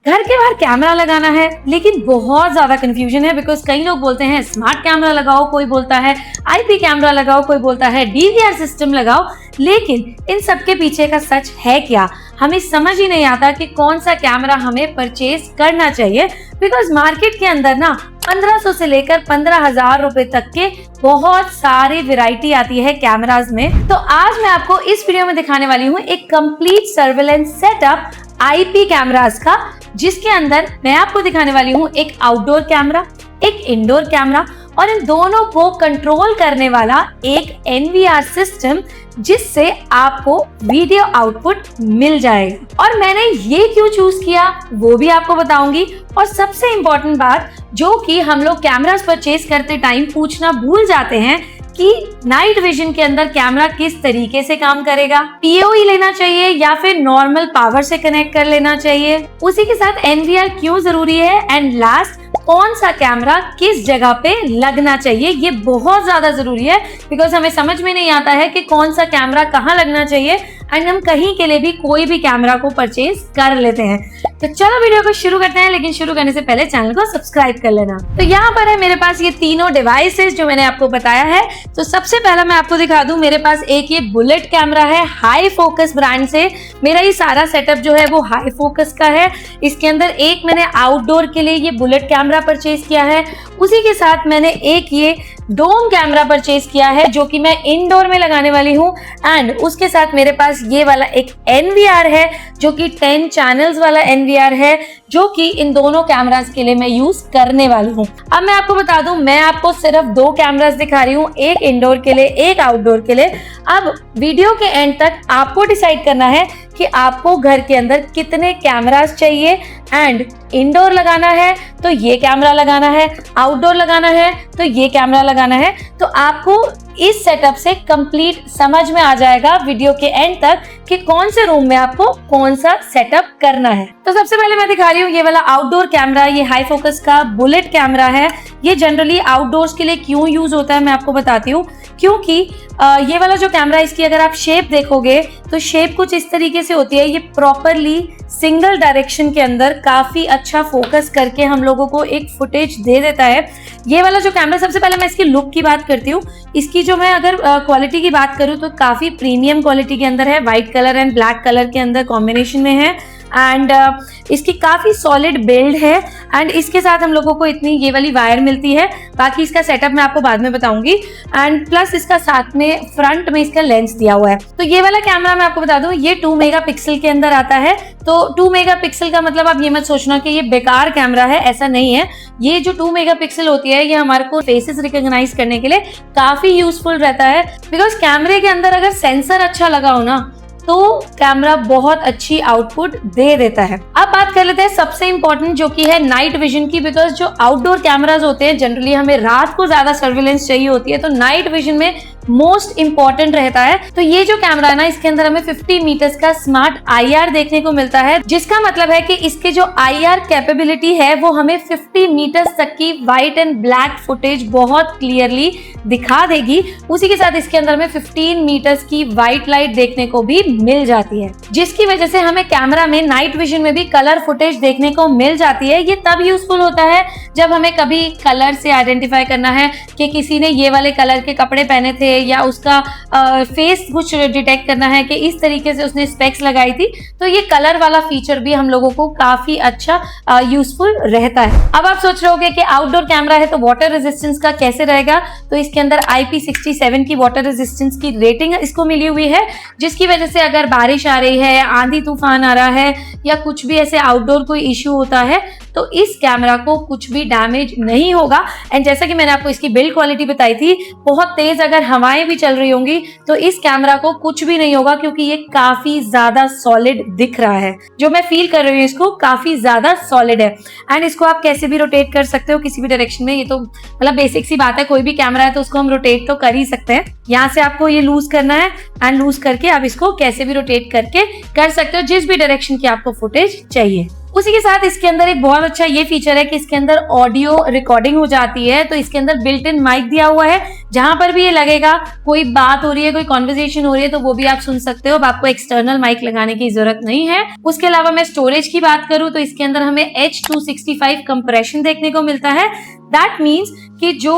घर के बाहर कैमरा लगाना है, लेकिन बहुत ज्यादा कंफ्यूजन है बिकॉज कई लोग बोलते हैं स्मार्ट कैमरा लगाओ, कोई बोलता है आईपी कैमरा लगाओ, कोई बोलता है डीवीआर सिस्टम लगाओ। लेकिन इन सब के पीछे का सच है क्या, हमें समझ ही नहीं आता कि कौन सा कैमरा हमें परचेज करना चाहिए। बिकॉज मार्केट के अंदर ना 1500 से लेकर 15,000 रुपए तक के बहुत सारी वैरायटी आती है कैमरास में। तो आज मैं आपको इस वीडियो में दिखाने वाली हूँ एक complete surveillance setup IP cameras का, जिसके अंदर मैं आपको दिखाने वाली हूँ एक आउटडोर कैमरा, एक इंडोर कैमरा और इन दोनों को कंट्रोल करने वाला एक एनवीआर सिस्टम, जिससे आपको वीडियो आउटपुट मिल जाएगा। और मैंने ये क्यों चूज किया वो भी आपको बताऊंगी। और सबसे इम्पोर्टेंट बात जो कि हम लोग कैमरास परचेज करते टाइम पूछना भूल जाते हैं कि नाइट विजन के अंदर कैमरा किस तरीके से काम करेगा, पीओई लेना चाहिए या फिर नॉर्मल पावर से कनेक्ट कर लेना चाहिए, उसी के साथ एनवीआर क्यों जरूरी है, एंड लास्ट कौन सा कैमरा किस जगह पे लगना चाहिए। ये बहुत ज्यादा जरूरी है बिकॉज हमें समझ में नहीं आता है कि कौन सा कैमरा कहाँ लगना चाहिए एंड हम कहीं के लिए भी कोई भी कैमरा को परचेज कर लेते हैं। तो चलो वीडियो को शुरू करते हैं, लेकिन शुरू करने से पहले चैनल को सब्सक्राइब कर लेना। तो यहाँ पर है मेरे पास ये तीनों डिवाइसेस जो मैंने आपको बताया है। तो सबसे पहला मैं आपको दिखा दूं, मेरे पास एक ये बुलेट कैमरा है हाई फोकस ब्रांड से। मेरा ये सारा सेटअप जो है वो हाई फोकस का है। इसके अंदर एक मैंने आउटडोर के लिए ये बुलेट कैमरा परचेज किया है, उसी के साथ मैंने एक ये डोम कैमरा परचेज किया है जो कि मैं इंडोर में लगाने वाली हूँ, एंड उसके साथ मेरे पास ये वाला एक एनवीआर है जो कि 10 चैनल्स वाला एनवीआर है, जो कि इन दोनों कैमरास के लिए मैं यूज करने वाली हूँ। अब मैं आपको बता दूं, मैं आपको सिर्फ 2 कैमरास दिखा रही हूँ, एक इंडोर के लिए एक आउटडोर के लिए। अब वीडियो के एंड तक आपको डिसाइड करना है कि आपको घर के अंदर कितने कैमरास चाहिए, एंड इंडोर लगाना है तो ये कैमरा लगाना है, आउटडोर लगाना है तो ये कैमरा लगाना है। तो आपको इस सेटअप से कंप्लीट समझ में आ जाएगा वीडियो के एंड तक कि कौन से रूम में आपको कौन सा सेटअप करना है। तो सबसे पहले मैं दिखा रही हूँ ये वाला आउटडोर कैमरा, ये हाई फोकस का बुलेट कैमरा है। ये जनरली आउटडोर्स के लिए क्यों यूज होता है मैं आपको बताती हूँ। क्योंकि ये वाला जो कैमरा, इसकी अगर आप शेप देखोगे तो शेप कुछ इस तरीके से होती है। ये प्रॉपरली सिंगल डायरेक्शन के अंदर काफी अच्छा फोकस करके हम लोगों को एक फुटेज दे देता है। ये वाला जो कैमरा, सबसे पहले मैं इसकी लुक की बात करती हूँ। इसकी जो मैं अगर क्वालिटी की बात करूँ तो काफी प्रीमियम क्वालिटी के अंदर है, white colour and black colour के अंदर कॉम्बिनेशन में है, एंड इसकी काफी सॉलिड बिल्ड है, एंड इसके साथ हम लोगों को इतनी ये वाली वायर मिलती है। बाकी इसका सेटअप मैं आपको बाद में बताऊंगी, एंड प्लस इसका साथ में फ्रंट में इसका लेंस दिया हुआ है। तो ये वाला कैमरा मैं आपको बता दूं, ये 2 मेगापिक्सल के अंदर आता है। तो 2 मेगापिक्सल का मतलब आप ये मत सोचना कि ये बेकार कैमरा है, ऐसा नहीं है। ये जो 2 मेगापिक्सल होती है ये हमारे को फेसेस रिकॉग्नाइज करने के लिए काफी यूजफुल रहता है। बिकॉज कैमरे के अंदर अगर सेंसर अच्छा लगा हो ना तो कैमरा बहुत अच्छी आउटपुट दे देता है। अब बात कर लेते हैं सबसे इंपॉर्टेंट जो कि है नाइट विजन की। बिकॉज जो आउटडोर कैमराज होते हैं जनरली हमें रात को ज्यादा सर्विलेंस चाहिए होती है, तो नाइट विजन में मोस्ट इंपॉर्टेंट रहता है। तो ये जो कैमरा है ना, इसके अंदर हमें 50 मीटर्स का स्मार्ट आईआर देखने को मिलता है, जिसका मतलब है कि इसके जो आईआर कैपेबिलिटी है वो हमें 50 मीटर्स तक की व्हाइट एंड ब्लैक फुटेज बहुत क्लियरली दिखा देगी। उसी के साथ इसके अंदर में 15 मीटर्स की व्हाइट लाइट देखने को भी मिल जाती है, जिसकी वजह से हमें कैमरा में नाइट विजन में भी कलर फुटेज देखने को मिल जाती है। ये तब यूजफुल होता है जब हमें कभी कलर से आइडेंटिफाई करना है कि किसी ने ये वाले कलर के कपड़े पहने थे या उसका फेस कुछ डिटेक्ट करना है कि इस तरीके से उसने स्पेक्स लगाई थी, तो ये कलर वाला फीचर भी हम लोगों को काफी अच्छा यूजफुल रहता है। अब आप सोच रहे होगे कि आउटडोर कैमरा है तो वाटर रेजिस्टेंस का कैसे रहेगा। तो इसके अंदर IP67 की वाटर रेजिस्टेंस की रेटिंग इसको मिली हुई है, जिसकी वजह से अगर बारिश आ रही है, आंधी तूफान आ रहा है या कुछ भी ऐसे आउटडोर कोई इश्यू होता है तो इस कैमरा को कुछ भी डैमेज नहीं होगा। एंड जैसा कि मैंने आपको इसकी बिल्ड क्वालिटी बताई थी, बहुत तेज अगर हवाएं भी चल रही होंगी तो इस कैमरा को कुछ भी नहीं होगा, क्योंकि ये काफी ज्यादा सॉलिड दिख रहा है। जो मैं फील कर रही हूँ इसको काफी ज्यादा सॉलिड है, एंड इसको आप कैसे भी रोटेट कर सकते हो किसी भी डायरेक्शन में। ये तो मतलब बेसिक सी बात है, कोई भी कैमरा है तो उसको हम रोटेट तो कर ही सकते हैं। यहाँ से आपको ये लूज करना है एंड लूज करके आप इसको कैसे भी रोटेट करके कर सकते हो जिस भी डायरेक्शन की आपको फुटेज चाहिए। उसी के साथ इसके अंदर एक बहुत अच्छा ये फीचर है कि इसके अंदर ऑडियो रिकॉर्डिंग हो जाती है। तो इसके अंदर बिल्ट इन माइक दिया हुआ है, जहां पर भी ये लगेगा कोई बात हो रही है, कोई कॉन्वर्सेशन हो रही है, तो वो भी आप सुन सकते हो। अब आपको एक्सटर्नल माइक लगाने की जरूरत नहीं है। उसके अलावा मैं स्टोरेज की बात करूं तो इसके अंदर हमें H265 कंप्रेशन देखने को मिलता है। दैट मीन्स कि जो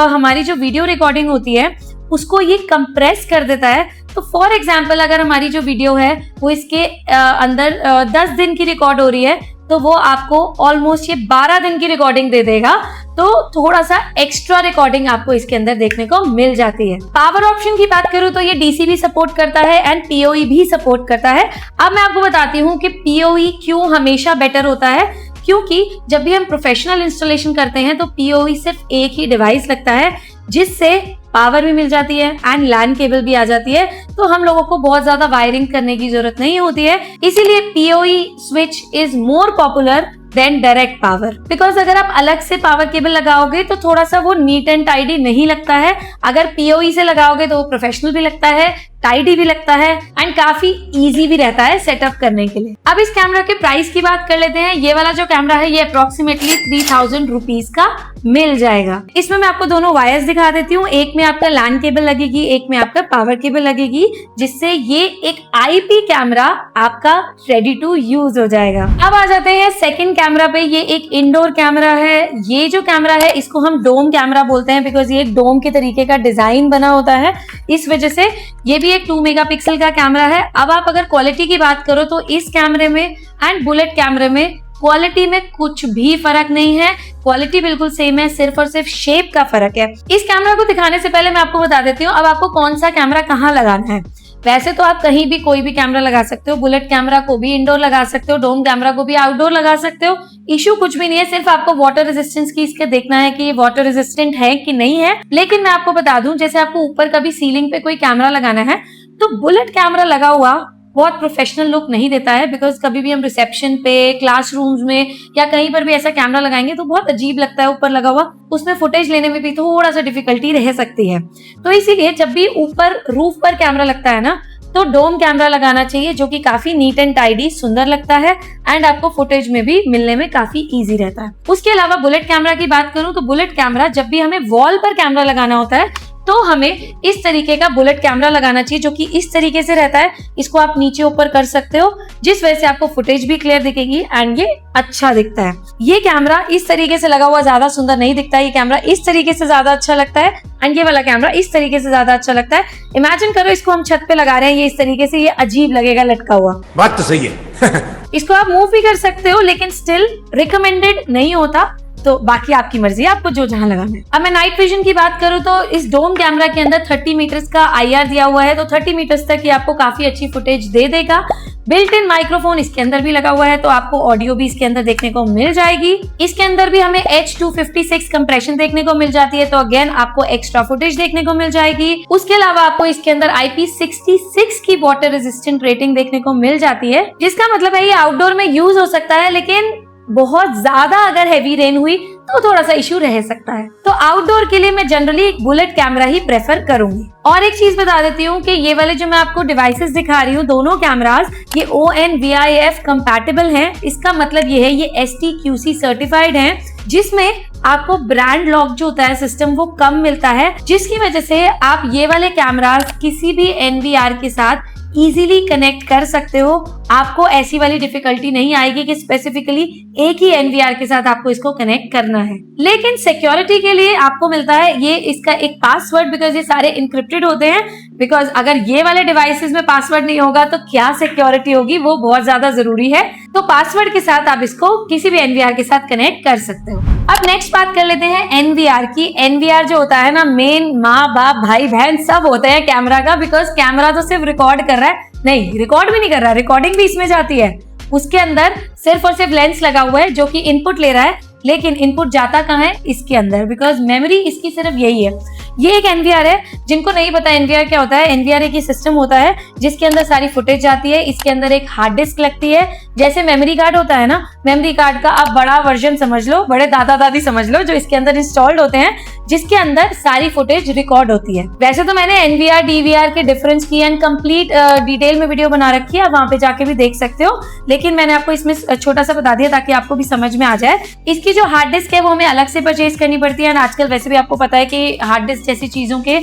हमारी जो वीडियो रिकॉर्डिंग होती है उसको ये कंप्रेस कर देता है। तो फॉर एग्जाम्पल अगर हमारी जो वीडियो है वो इसके अंदर 10 दिन की रिकॉर्ड हो रही है, तो वो आपको ऑलमोस्ट ये 12 दिन की रिकॉर्डिंग दे देगा। तो थोड़ा सा एक्स्ट्रा रिकॉर्डिंग आपको इसके अंदर देखने को मिल जाती है। पावर ऑप्शन की बात करूं तो ये डीसी भी सपोर्ट करता है एंड पीओई भी सपोर्ट करता है। अब मैं आपको बताती हूँ कि पीओई क्यों हमेशा बेटर होता है, क्योंकि जब भी हम प्रोफेशनल इंस्टॉलेशन करते हैं तो पीओई सिर्फ एक ही डिवाइस लगता है, जिससे पावर भी मिल जाती है एंड लैन केबल भी आ जाती है। तो हम लोगों को बहुत ज्यादा वायरिंग करने की जरूरत नहीं होती है। इसीलिए PoE switch is more popular than direct power, because अगर आप अलग से पावर केबल लगाओगे तो थोड़ा सा वो नीट एंड टाइडी नहीं लगता है। अगर पीओई से लगाओगे तो वो प्रोफेशनल भी लगता है, टाइडी भी लगता है एंड काफी इजी भी रहता है सेटअप करने के लिए। अब इस कैमरा के प्राइस की बात कर लेते हैं। ये वाला जो कैमरा है ये अप्रोक्सीमेटली 3000 रुपीज का मिल जाएगा। इसमें मैं आपको दोनों वायर्स दिखा देती हूँ। एक में आपका लैन केबल लगेगी, एक में आपका पावर केबल लगेगी, जिससे ये एक आईपी कैमरा आपका रेडी टू यूज हो जाएगा। अब आ जाते हैं सेकंड कैमरा पे। ये एक इंडोर कैमरा है। ये जो कैमरा है इसको हम डोम कैमरा बोलते हैं, बिकॉज ये एक डोम के तरीके का डिजाइन बना होता है। इस वजह से ये भी एक 2 मेगापिक्सल का कैमरा है। अब आप अगर क्वालिटी की बात करो तो इस कैमरे में एंड बुलेट कैमरे में क्वालिटी में कुछ भी फर्क नहीं है। क्वालिटी बिल्कुल सेम है, सिर्फ और सिर्फ शेप का फर्क है। इस कैमरा को दिखाने से पहले मैं आपको बता देती हूँ अब आपको कौन सा कैमरा कहाँ लगाना है। वैसे तो आप कहीं भी कोई भी कैमरा लगा सकते हो। बुलेट कैमरा को भी इंडोर लगा सकते हो, डोम कैमरा को भी आउटडोर लगा सकते हो। इशू कुछ भी नहीं है, सिर्फ आपको वाटर रेजिस्टेंस की इसके देखना है कि ये वाटर रेजिस्टेंट है कि नहीं है। लेकिन मैं आपको बता दूं, जैसे आपको ऊपर कभी सीलिंग पे कोई कैमरा लगाना है तो बुलेट कैमरा लगा हुआ बहुत प्रोफेशनल लुक नहीं देता है, बिकॉज कभी भी हम रिसेप्शन पे, क्लासरूम्स में या कहीं पर भी ऐसा कैमरा लगाएंगे तो बहुत अजीब लगता है ऊपर लगा हुआ। उसमें फुटेज लेने में भी थोड़ा सा डिफिकल्टी रह सकती है। तो इसीलिए जब भी ऊपर रूफ पर कैमरा लगता है ना, तो डोम कैमरा लगाना चाहिए, जो कि काफी नीट एंड टाइडी सुंदर लगता है एंड आपको फुटेज में भी मिलने में काफी इजी रहता है। उसके अलावा बुलेट कैमरा की बात करूं तो बुलेट कैमरा जब भी हमें वॉल पर कैमरा लगाना होता है तो हमें इस तरीके का बुलेट कैमरा लगाना चाहिए, जो कि इस तरीके से रहता है। इसको आप नीचे ऊपर कर सकते हो, जिस वजह से आपको फुटेज भी क्लियर दिखेगी एंड ये अच्छा दिखता है। ये कैमरा इस तरीके से लगा हुआ ज्यादा सुंदर नहीं दिखता है, ये कैमरा इस तरीके से ज्यादा अच्छा लगता है एंड ये वाला कैमरा इस तरीके से ज्यादा अच्छा लगता है। इमेजिन करो इसको हम छत पे लगा रहे हैं, ये इस तरीके से, ये अजीब लगेगा लटका हुआ। बात तो सही है। इसको आप मूव भी कर सकते हो, लेकिन स्टिल रिकमेंडेड नहीं होता। तो बाकी आपकी मर्जी है, आपको जो जहां लगाना है। अब मैं नाइट विजन की बात करूं तो इस डोम कैमरा के अंदर 30 मीटर्स का IR दिया हुआ है, तो 30 मीटर्स तक ये आपको काफी अच्छी फुटेज दे देगा। बिल्ट इन माइक्रोफोन इसके अंदर भी लगा हुआ है, तो आपको ऑडियो भी इसके अंदर देखने को मिल जाएगी। इसके अंदर भी हमें H256 कंप्रेशन देखने को मिल जाती है, तो अगेन आपको एक्स्ट्रा फुटेज देखने को मिल जाएगी। उसके अलावा आपको इसके अंदर IP66 की वाटर रेजिस्टेंट रेटिंग देखने को मिल जाती है, जिसका मतलब है ये आउटडोर में यूज हो सकता है, लेकिन बहुत ज्यादा अगर हैवी रेन हुई तो थोड़ा सा इशू रह सकता है। तो आउटडोर के लिए मैं जनरली एक बुलेट कैमरा ही प्रेफर करूंगी। और एक चीज बता देती हूँ कि ये वाले जो मैं आपको डिवाइसेस दिखा रही हूँ, दोनों कैमरास ये ONVIF कंपैटिबल हैं। इसका मतलब ये है ये STQC सर्टिफाइड हैं, जिसमें आपको ब्रांड लॉक जो होता है सिस्टम वो कम मिलता है, जिसकी वजह से आप ये वाले कैमरास किसी भी NVR के साथ इजीली कनेक्ट कर सकते हो। आपको ऐसी वाली डिफिकल्टी नहीं आएगी कि स्पेसिफिकली एक ही NVR के साथ आपको इसको कनेक्ट करना है। लेकिन सिक्योरिटी के लिए आपको मिलता है ये इसका एक पासवर्ड, बिकॉज ये सारे इंक्रिप्टेड होते हैं। बिकॉज अगर ये वाले डिवाइसेस में पासवर्ड नहीं होगा तो क्या सिक्योरिटी होगी, वो बहुत ज्यादा जरूरी है। तो पासवर्ड के साथ आप इसको किसी भी NVR के साथ कनेक्ट कर सकते हो। अब नेक्स्ट बात कर लेते हैं NVR की। NVR जो होता है ना, मेन माँ बाप भाई बहन सब होते हैं कैमरा का, बिकॉज कैमरा तो सिर्फ रिकॉर्ड कर रहा है, नहीं रिकॉर्ड भी नहीं कर रहा, रिकॉर्डिंग भी इसमें जाती है। उसके अंदर सिर्फ और सिर्फ लेंस लगा हुआ है जो कि इनपुट ले रहा है, लेकिन इनपुट जाता कहाँ है, इसके अंदर, बिकॉज मेमोरी इसकी सिर्फ यही है। ये एक एनवीआर है। जिनको नहीं पता एनवीआर क्या होता है, एनवीआर एक सिस्टम होता है जिसके अंदर सारी फुटेज जाती है। इसके अंदर एक हार्ड डिस्क लगती है, जैसे मेमोरी कार्ड होता है ना, मेमोरी कार्ड का आप बड़ा वर्जन समझ लो, बड़े दादा दादी समझ लो, जो इसके अंदर इंस्टॉल्ड होते हैं, जिसके अंदर सारी फुटेज रिकॉर्ड होती है। वैसे तो मैंने एनवीआर डीवीआर के डिफरेंस की एंड कंप्लीट डिटेल में वीडियो बना रखी है, आप वहां पे जाके भी देख सकते हो, लेकिन मैंने आपको इसमें छोटा सा बता दिया ताकि आपको भी समझ में आ जाए। इसकी जो हार्ड डिस्क है वो हमें अलग से परचेज करनी पड़ती है। आजकल वैसे भी आपको पता है कि हार्ड डिस्क जैसी चीजों के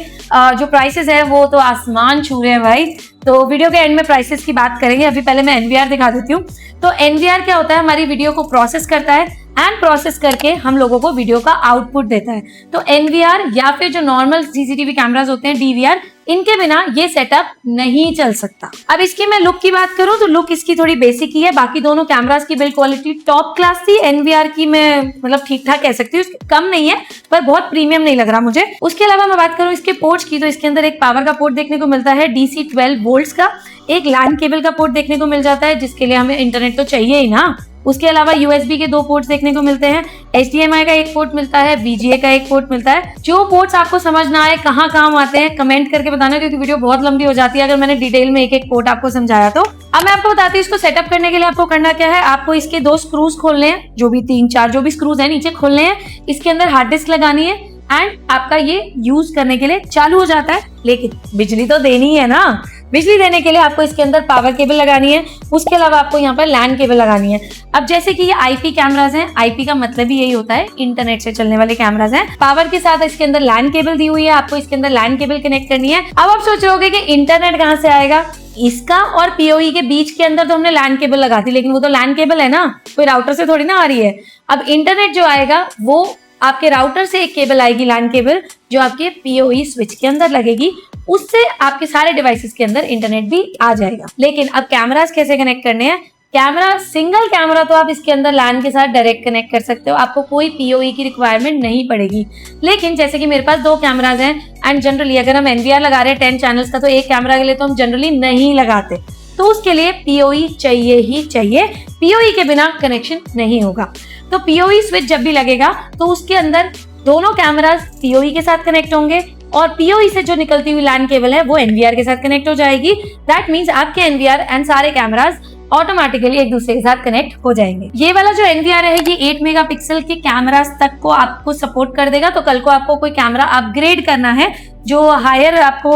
जो प्राइसेस है वो तो आसमान छू रहे हैं भाई। तो वीडियो के एंड में प्राइसेस की बात करेंगे, अभी पहले मैं एनवीआर दिखा देती हूँ। तो एनवीआर क्या होता है, हमारी वीडियो को प्रोसेस करता है एंड प्रोसेस करके हम लोगों को वीडियो का आउटपुट देता है। तो एनवीआर या फिर जो नॉर्मल सीसीटीवी कैमरास होते हैं डीवीआर, इनके बिना ये सेटअप नहीं चल सकता। अब इसकी मैं लुक की बात करूं तो लुक इसकी थोड़ी बेसिक ही है। बाकी दोनों कैमरास की बिल्ड क्वालिटी टॉप क्लास थी। एनवीआर की मैं मतलब ठीक ठाक कह सकती हूँ, कम नहीं है पर बहुत प्रीमियम नहीं लग रहा मुझे। उसके अलावा मैं बात करूं इसके पोर्ट्स की, तो इसके अंदर एक पावर का पोर्ट देखने को मिलता है DC 12 वोल्ट्स का, एक लैन केबल का पोर्ट देखने को मिल जाता है जिसके लिए हमें इंटरनेट तो चाहिए ही ना। उसके अलावा USB के 2 पोर्ट्स देखने को मिलते हैं, HDMI का एक पोर्ट मिलता है, VGA का एक पोर्ट मिलता है। जो पोर्ट्स आपको समझ ना आए कहाँ काम आते हैं कमेंट करके बताना, क्योंकि वीडियो बहुत लंबी हो जाती है अगर मैंने डिटेल में एक एक पोर्ट आपको समझाया तो। अब मैं आपको बताती हूँ इसको सेटअप करने के लिए आपको करना क्या है। आपको इसके 2 स्क्रूज खोलने हैं, जो भी 3-4 जो भी स्क्रूज है नीचे खोलने हैं। इसके अंदर हार्ड डिस्क लगानी है एंड आपका ये यूज करने के लिए चालू हो जाता है। लेकिन बिजली तो देनी है ना, बिजली देने के लिए आपको इसके अंदर पावर केबल लगानी है। उसके अलावा आपको यहाँ पर लैन केबल लगानी है। अब जैसे कि ये IP कैमरास हैं, IP का मतलब ही यही होता है इंटरनेट से चलने वाले कैमरास हैं। पावर के साथ इसके अंदर लैन केबल दी हुई है, आपको इसके अंदर लैन केबल कनेक्ट करनी है। अब आप सोच रहे होगे कि इंटरनेट कहाँ से आएगा, इसका और PoE के बीच के अंदर तो हमने लैन केबल लगा दी, लेकिन वो तो लैन केबल है ना, कोई राउटर से थोड़ी ना आ रही है। अब इंटरनेट जो आएगा वो आपके राउटर से एक केबल आएगी, लैन केबल, जो आपके PoE स्विच के अंदर लगेगी, उससे आपके सारे डिवाइसेस के अंदर इंटरनेट भी आ जाएगा। लेकिन अब कैमरास कैसे कनेक्ट करने हैं, कैमरा सिंगल कैमरा तो आप इसके अंदर लैन के साथ डायरेक्ट कनेक्ट कर सकते हो, आपको कोई PoE की रिक्वायरमेंट नहीं पड़ेगी। लेकिन जैसे कि मेरे पास 2 कैमराज हैं एंड जनरली अगर हम एनवीआर लगा रहे हैं 10 चैनल्स का, तो एक कैमरा के लिए तो हम जनरली नहीं लगाते, तो उसके लिए PoE चाहिए ही चाहिए। PoE के बिना कनेक्शन नहीं होगा। तो PoE स्विच जब भी लगेगा तो उसके अंदर दोनों कैमरास PoE के साथ कनेक्ट होंगे और PoE से जो निकलती हुई लैन केबल है वो एनवीआर के साथ कनेक्ट हो जाएगी। दैट मीन्स आपके एनवीआर एंड सारे कैमरास ऑटोमेटिकली एक दूसरे के साथ कनेक्ट हो जाएंगे। ये वाला जो एनवीआर है ये 8 मेगापिक्सल के कैमरास तक को आपको सपोर्ट कर देगा। तो कल को आपको कोई कैमरा अपग्रेड करना है जो हायर आपको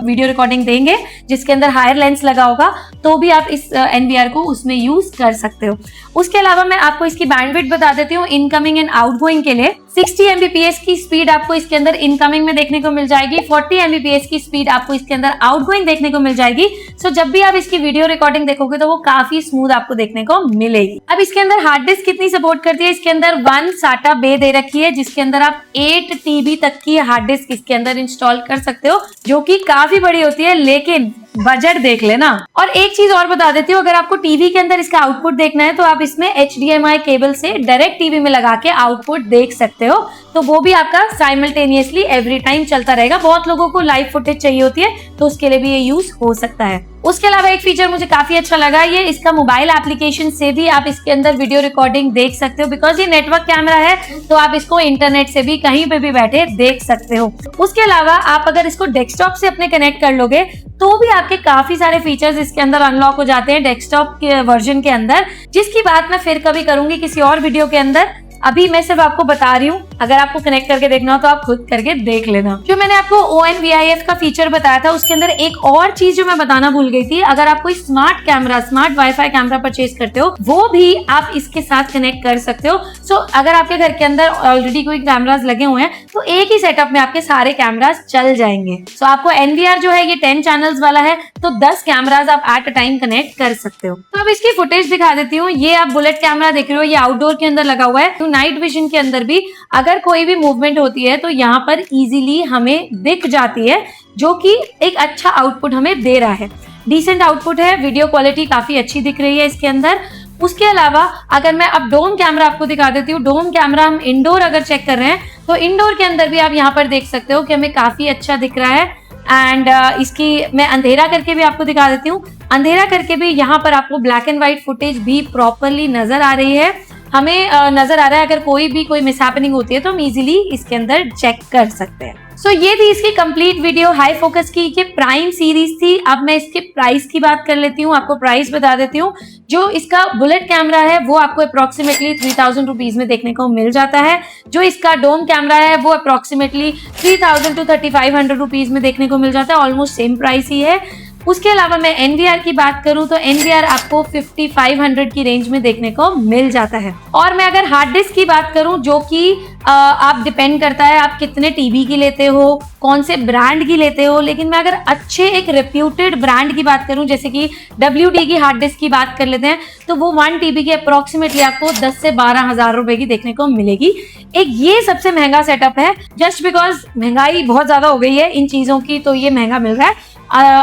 वीडियो रिकॉर्डिंग देंगे, जिसके अंदर हायर लेंस लगा होगा, तो भी आप इस एनवीआर को उसमें यूज कर सकते हो। उसके अलावा मैं आपको इसकी बैंडविड्थ बता देती हूँ। इनकमिंग एंड आउटगोइंग के लिए 60 Mbps की स्पीड आपको इसके अंदर इनकमिंग में देखने को मिल जाएगी, 40 Mbps की स्पीड आपको इसके अंदर आउटगोइंग देखने को मिल जाएगी। सो जब भी आप इसकी वीडियो रिकॉर्डिंग देखोगे तो वो काफी स्मूथ आपको देखने को मिलेगी। अब इसके अंदर हार्ड डिस्क कितनी सपोर्ट करती है, इसके अंदर 1 SATA बे दे रखी है, जिसके अंदर आप 8 TB तक की हार्ड डिस्क इसके अंदर इंस्टॉल कर सकते हो, जो कि काफी बड़ी होती है, लेकिन बजट देख लेना। और एक चीज और बता देती हूँ, अगर आपको टीवी के अंदर इसका आउटपुट देखना है तो आप इसमें HDMI केबल से डायरेक्ट टीवी में लगा के आउटपुट देख सकते हो, तो वो भी आपका साइमल्टेनियसली एवरी टाइम चलता रहेगा। बहुत लोगों को लाइव फुटेज चाहिए होती है तो उसके लिए भी ये यूज हो सकता है। उसके अलावा एक फीचर मुझे काफी अच्छा लगा, ये इसका मोबाइल एप्लीकेशन से भी आप इसके अंदर वीडियो रिकॉर्डिंग देख सकते हो। बिकॉज ये नेटवर्क कैमरा है तो आप इसको इंटरनेट से भी कहीं पे भी बैठे देख सकते हो। उसके अलावा आप अगर इसको डेस्कटॉप से अपने कनेक्ट कर लोगे तो भी आपके काफी सारे फीचर्स इसके अंदर अनलॉक हो जाते हैं डेस्कटॉप के वर्जन के अंदर, जिसकी बात मैं फिर कभी करूंगी किसी और वीडियो के अंदर। अभी मैं सिर्फ आपको बता रही हूँ, अगर आपको कनेक्ट करके देखना हो तो आप खुद करके देख लेना। जो मैंने आपको ONVIF का फीचर बताया था उसके अंदर एक और चीज जो मैं बताना भूल गई थी, अगर आप कोई smart camera, smart wifi camera purchase करते हो वो भी आप इसके साथ कनेक्ट कर सकते हो। सो अगर आपके घर के अंदर ऑलरेडी कोई कैमरास लगे हुए हैं तो एक ही सेटअप में आपके सारे कैमरास चल जाएंगे। सो आपको NVR जो है ये 10 चैनल्स वाला है तो 10 कैमरास आप एट अ टाइम कनेक्ट कर सकते हो। तो अब इसकी फुटेज दिखा देती हूँ। ये आप बुलेट कैमरा देख रहे हो, ये आउटडोर के अंदर लगा हुआ है। तो नाइट विजन के अंदर भी अगर कोई भी मूवमेंट होती है तो यहाँ पर इजीली हमें दिख जाती है, जो कि एक अच्छा आउटपुट हमें दे रहा है। डिसेंट आउटपुट है, वीडियो क्वालिटी काफी अच्छी दिख रही है इसके अंदर। उसके अलावा अगर मैं अब डोम कैमरा आपको दिखा देती हूँ, डोम कैमरा हम इंडोर अगर चेक कर रहे हैं तो इंडोर के अंदर भी आप यहाँ पर देख सकते हो कि हमें काफी अच्छा दिख रहा है। एंड इसकी मैं अंधेरा करके भी आपको दिखा देती हूँ। अंधेरा करके भी यहाँ पर आपको ब्लैक एंड व्हाइट फुटेज भी प्रॉपरली नजर आ रही है, हमें नजर आ रहा है। अगर कोई मिसहैपनिंग होती है तो हम इजीली इसके अंदर चेक कर सकते हैं। सो ये थी इसकी कंप्लीट वीडियो हाई फोकस की। ये प्राइम सीरीज थी। अब मैं इसके प्राइस की बात कर लेती हूँ, आपको प्राइस बता देती हूँ। जो इसका बुलेट कैमरा है वो आपको अप्रोक्सीमेटली 3000 रुपीज में देखने को मिल जाता है। जो इसका डोम कैमरा है वो अप्रोक्सीमेटली 3000 टू 3500 रुपीज में देखने को मिल जाता है। ऑलमोस्ट सेम प्राइस ही है। उसके अलावा मैं एनवीआर की बात करूं तो एनवीआर आपको 5500 की रेंज में देखने को मिल जाता है। और मैं अगर हार्ड डिस्क की बात करूं, जो कि आप डिपेंड करता है आप कितने टीबी की लेते हो, कौन से ब्रांड की लेते हो। लेकिन मैं अगर अच्छे एक रेप्यूटेड ब्रांड की बात करूं, जैसे कि WD की हार्ड डिस्क की बात कर लेते हैं, तो वो 1 TB की अप्रोक्सीमेटली आपको 10 से 12 हजार रुपए की देखने को मिलेगी। एक ये सबसे महंगा सेटअप है, जस्ट बिकॉज महंगाई बहुत ज्यादा हो गई है इन चीजों की, तो ये महंगा मिल रहा है।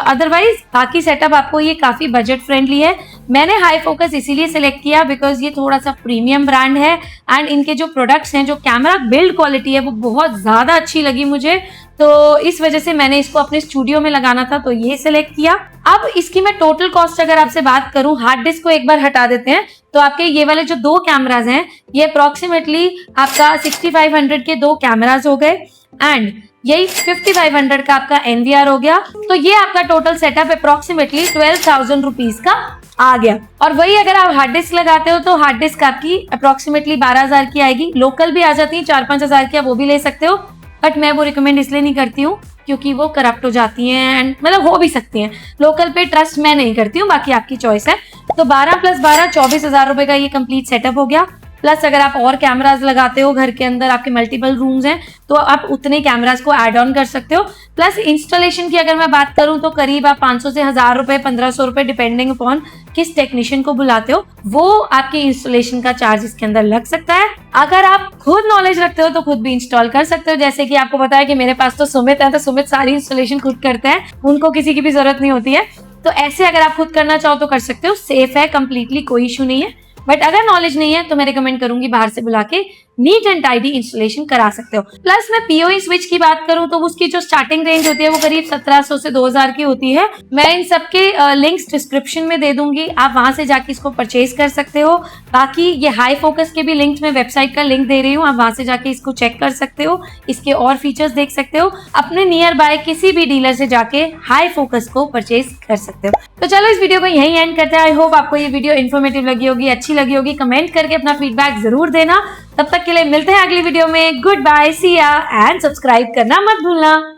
अदरवाइज बाकी सेटअप आपको ये काफी बजट फ्रेंडली है। मैंने हाई फोकस इसीलिए सिलेक्ट किया बिकॉज ये थोड़ा सा प्रीमियम ब्रांड है एंड इनके जो प्रोडक्ट्स हैं, जो कैमरा बिल्ड क्वालिटी है वो बहुत ज्यादा अच्छी लगी मुझे। तो इस वजह से मैंने इसको अपने स्टूडियो में लगाना था तो ये सिलेक्ट किया। अब इसकी मैं टोटल कॉस्ट अगर आपसे बात करूं, हार्ड डिस्क को एक बार हटा देते हैं, तो आपके ये वाले जो 2 कैमराज हैं ये अप्रोक्सीमेटली आपका 6500 के 2 कैमराज हो गए एंड यही 5500 का आपका एनवीआर हो गया। तो ये आपका टोटल सेटअप अप्रोक्सीमेटली 12,000 रुपीज का आ गया। और वही अगर आप हार्ड डिस्क लगाते हो तो हार्ड डिस्क आपकी अप्रोक्सीमेटली 12,000 की आएगी। लोकल भी आ जाती है 4-5 हजार की, आप वो भी ले सकते हो, बट मैं वो रिकमेंड इसलिए नहीं करती हूँ क्योंकि वो करप्ट हो जाती हैं एंड मतलब हो भी सकती हैं। लोकल पे ट्रस्ट मैं नहीं करती हूँ, बाकी आपकी चॉइस है। तो 12 + 12 24,000 रुपए का ये कंप्लीट सेटअप हो गया। प्लस अगर आप और कैमराज लगाते हो घर के अंदर, आपके मल्टीपल रूम्स हैं, तो आप उतने कैमराज को ऐड ऑन कर सकते हो। प्लस इंस्टॉलेशन की अगर मैं बात करूं तो करीब आप 500 से 1000 रुपए, 1500 रुपए डिपेंडिंग अपॉन किस टेक्नीशियन को बुलाते हो, वो आपके इंस्टॉलेशन का चार्ज इसके अंदर लग सकता है। अगर आप खुद नॉलेज रखते हो तो खुद भी इंस्टॉल कर सकते हो। जैसे कि आपको पता है कि मेरे पास तो सुमित है, तो सुमित सारी इंस्टॉलेशन खुद करते हैं, उनको किसी की भी जरूरत नहीं होती है। तो ऐसे अगर आप खुद करना चाहो तो कर सकते हो, सेफ है कंप्लीटली, कोई इशू नहीं है। बट अगर नॉलेज नहीं है तो मैं रिकमेंड करूंगी बाहर से बुला के नीट एंड टाइडी इंस्टॉलेशन करा सकते हो। प्लस मैं पीओई स्विच की बात करूं तो उसकी जो स्टार्टिंग रेंज होती है वो करीब 1700 से 2000 की होती है। मैं इन सबके लिंक्स डिस्क्रिप्शन में दे दूंगी, आप वहां से जाके इसको परचेज कर सकते हो। बाकी ये हाई फोकस के भी लिंक में वेबसाइट का लिंक दे रही हूँ, आप वहां से जाके इसको चेक कर सकते हो, इसके और फीचर्स देख सकते हो। अपने नियर बाय किसी भी डीलर से जाके हाई फोकस को परचेज कर सकते हो। तो चलो इस वीडियो को यहीं एंड करते हैं। आई होप आपको ये वीडियो इन्फॉर्मेटिव लगी होगी, अच्छी लगी होगी। कमेंट करके अपना फीडबैक जरूर देना। तब तक के लिए मिलते हैं अगली वीडियो में। गुड बाय, सी या एंड सब्सक्राइब करना मत भूलना।